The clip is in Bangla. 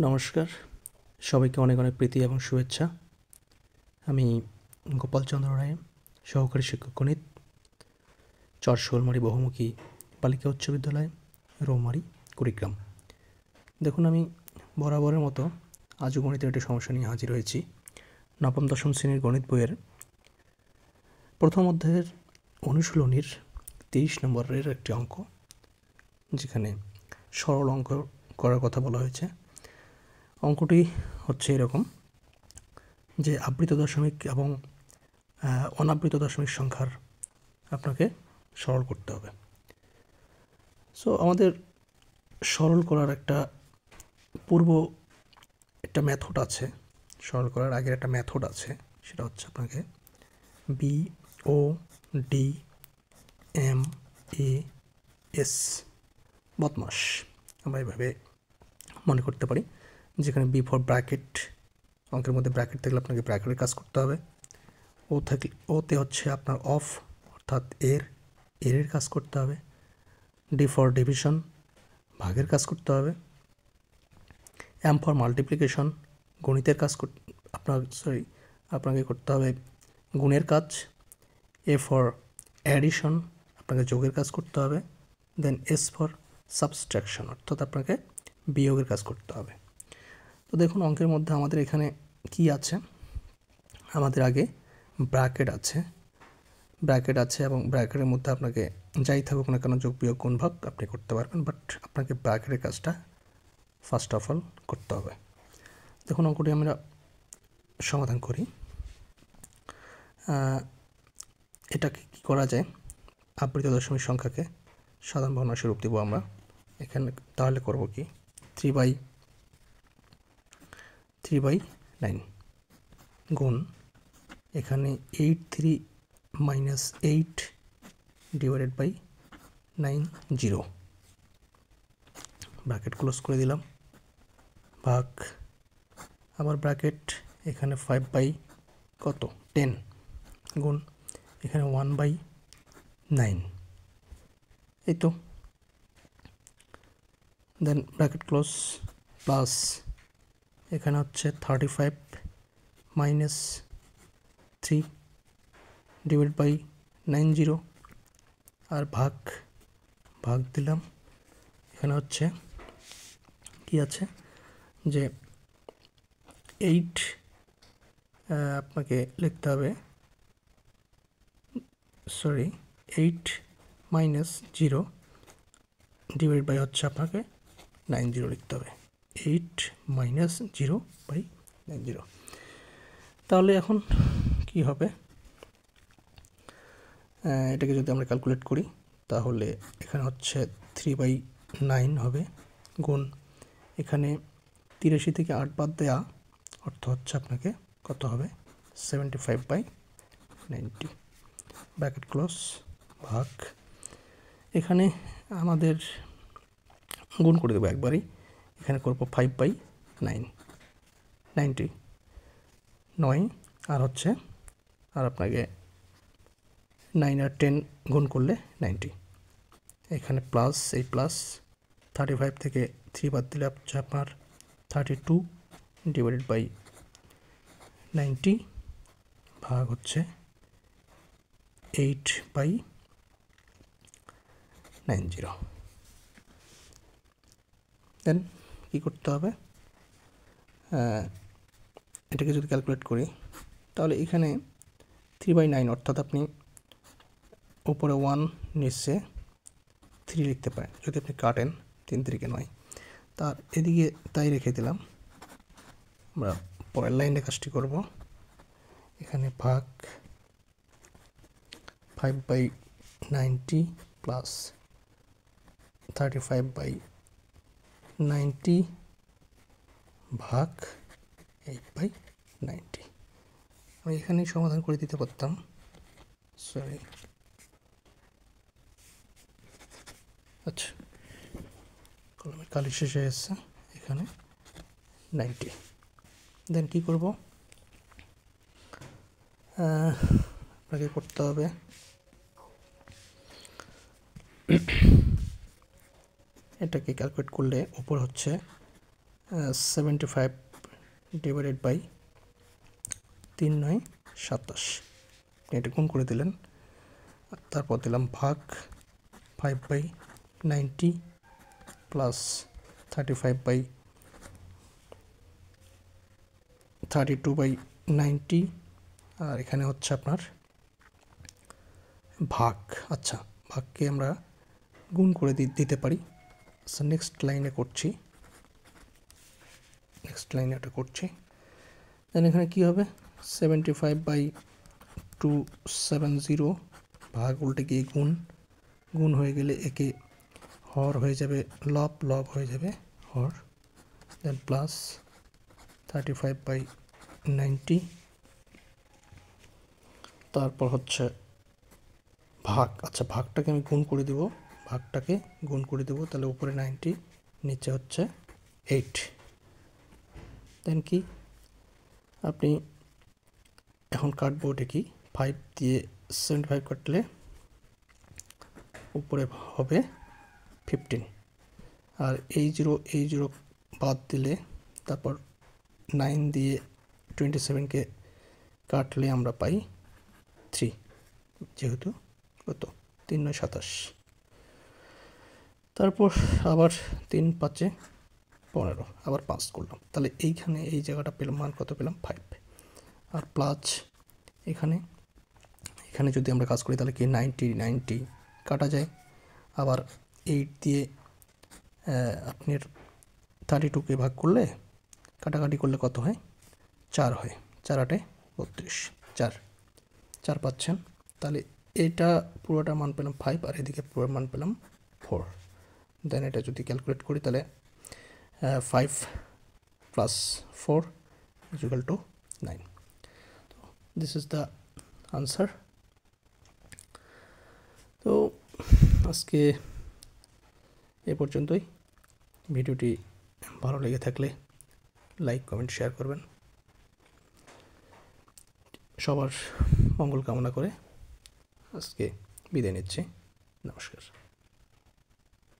নমস্কার, সবাইকে অনেক অনেক প্রীতি এবং শুভেচ্ছা। আমি গোপাল চন্দ্র রায়, সহকারী শিক্ষক গণিত, চর শোলমারি বহুমুখী বালিকা উচ্চ বিদ্যালয়, রৌমারি, কুড়িগ্রাম। দেখুন, আমি বরাবরের মতো আজও গণিতের একটি সমস্যা নিয়ে হাজির হয়েছি। নবম দশম শ্রেণীর গণিত বইয়ের প্রথম অধ্যায়ের অনুশীলনীর 23 নম্বরের একটি অঙ্ক, যেখানে সরল অঙ্ক করার কথা বলা হয়েছে। অঙ্কটি হচ্ছে এরকম যে আবৃত দশমিক এবং অনাবৃত দশমিক সংখ্যার আপনাকে সরল করতে হবে। সো আমাদের সরল করার একটা মেথড আছে, সরল করার আগের একটা মেথড আছে। সেটা হচ্ছে আপনাকে BODMAS, বদমাস, আমরা এভাবে মনে করতে পারি। যেখানে বি ফর ব্র্যাকেট, অঙ্কের মধ্যে ব্র্যাকেট থাকলে আপনাকে ব্র্যাকেটের কাজ করতে হবে। ওতে হচ্ছে আপনার অফ, অর্থাৎ এর কাজ করতে হবে। ডি ফর ডিভিশন, ভাগের কাজ করতে হবে। এম ফর মাল্টিপ্লিকেশন, গণিতের কাজ আপনাকে করতে হবে গুণের কাজ। এ ফর অ্যাডিশন, আপনাকে যোগের কাজ করতে হবে। দেন এস ফর সাবস্ট্রাকশন, অর্থাৎ আপনাকে বিয়োগের কাজ করতে হবে। তো দেখুন, অঙ্কের মধ্যে আমাদের এখানে কি আছে। আমাদের আগে ব্র্যাকেট আছে এবং ব্র্যাকেটের মধ্যে আপনাকে যাই থাকুক না কেন, যোগ বিয়োগ গুণ ভাগ আপনি করতে পারবেন, বাট আপনাকে ব্র্যাকেটের কাজটা ফার্স্ট অফ অল করতে হবে। দেখুন, অঙ্কটি আমরা সমাধান করি। এটাকে কী করা যায়, আবৃত দশমিক সংখ্যাকে সাধারণ ভগ্নাংশে রূপ দেবো আমরা এখানে। তাহলে করব কি, 3/9 গুণ এখানে 83 - 8 ডিভাইডেড বাই 90, ব্র্যাকেট ক্লোজ করে দিলাম, ভাগ আবার ব্র্যাকেট, এখানে 5/10 গুণ এখানে 1/9, এই তো। দেন ব্র্যাকেট ক্লোজ, প্লাস এখানে হচ্ছে 35 - 3 ডিভাইড বাই 90, আর ভাগ দিলাম। এখানে হচ্ছে কি আছে যে 8 আপনাকে লিখতে হবে, 8 - 0 ডিভাইড বাই হচ্ছে আপনাকে 90 লিখতে হবে। 8 - 0/90। তাহলে এখন কি হবে, এটাকে যদি আমরা ক্যালকুলেট করি তাহলে এখানে হচ্ছে 3/9 হবে, গুণ এখানে 83 থেকে 8 বাদ দেওয়া, অর্থ হচ্ছে আপনাকে কত হবে, 75/90, ব্র্যাকেট ক্লোজ, ভাগ এখানে আমাদের গুণ করে দেবো একবারই। এখানে করবো 5/9, 90 9, আর হচ্ছে আর আপনাকে 9 আর 10 গুণ করলে 90। এখানে প্লাস, এই প্লাস 35 থেকে 3 বাদ দিলে হচ্ছে আপনার 32 ডিভাইডেড বাই 90, ভাগ হচ্ছে 8/90। দেন কী করতে হবে, এটাকে যদি ক্যালকুলেট করি তাহলে এখানে 3/9, অর্থাৎ আপনি উপরে 1, নিচে 3 লিখতে পারেন যদি আপনি কাটেন 3 3 9। তার এদিকে তাই রেখে দিলাম। আমরা পরের লাইনে কাজটি করব। এখানে ভাগ 5/90 প্লাস 35/90 ভাগ 8/90। আমি এখানেই সমাধান করে দিতে পারতাম, আচ্ছা, কলমের কালি শেষ হয়ে এসছে, এখানে 90। দেন কী করব, আপনাকে করতে হবে এটাকে ক্যালকুলেট করলে উপর হচ্ছে 75 ডিভাইডেড বাই 3 9 27, এটা গুণ করে দিলেন। তারপর দিলাম ভাগ 5/90 প্লাস 35/32/90, আর এখানে হচ্ছে আপনার ভাগ। আচ্ছা, ভাগকে আমরা গুণ করে দিতে পারি। আচ্ছা, নেক্সট লাইনে এটা করছি। দেন এখানে কী হবে, 75/270 ভাগ উল্টে গিয়ে গুণ হয়ে গেলে একে হর হয়ে যাবে লব হয়ে যাবে হর, দেন প্লাস 35/90, তারপর হচ্ছে ভাগ। আচ্ছা, ভাগটাকে আমি গুণ করে দেব, তাহলে উপরে 90, নিচে হচ্ছে 8। দেন কি আপনি এখন কাটবো, ওটা কি 5 দিয়ে 75 কাটলে উপরে হবে 15, আর এই জিরো বাদ দিলে তারপর 9 দিয়ে 27কে কাটলে আমরা পাই 3, যেহেতু কত 3 9 27। তারপর আবার 3 5 15, আবার 5 করলাম, তাহলে এইখানে এই জায়গাটা পেলাম, মান কত পেলাম 5। আর প্লাস এখানে যদি আমরা কাজ করি তাহলে কি 90 কাটা যায়, আবার 8 দিয়ে আপনার 32কে ভাগ করলে কাটাকাটি করলে কত হয়, 4 হয়, 4 8 32, 4 পাচ্ছেন। তাহলে এটা পুরোটা মান পেলাম 5, আর এদিকে পুরো মান পেলাম 4। দেন এটা যদি ক্যালকুলেট করি তাহলে 5 + 4 = 9। তো দিস ইজ দ্য আনসার। তো আজকে এ পর্যন্তই। ভিডিওটি ভালো লেগে থাকলে লাইক কমেন্ট শেয়ার করবেন। সবার মঙ্গল কামনা করে আজকে বিদায় নিচ্ছি। নমস্কার।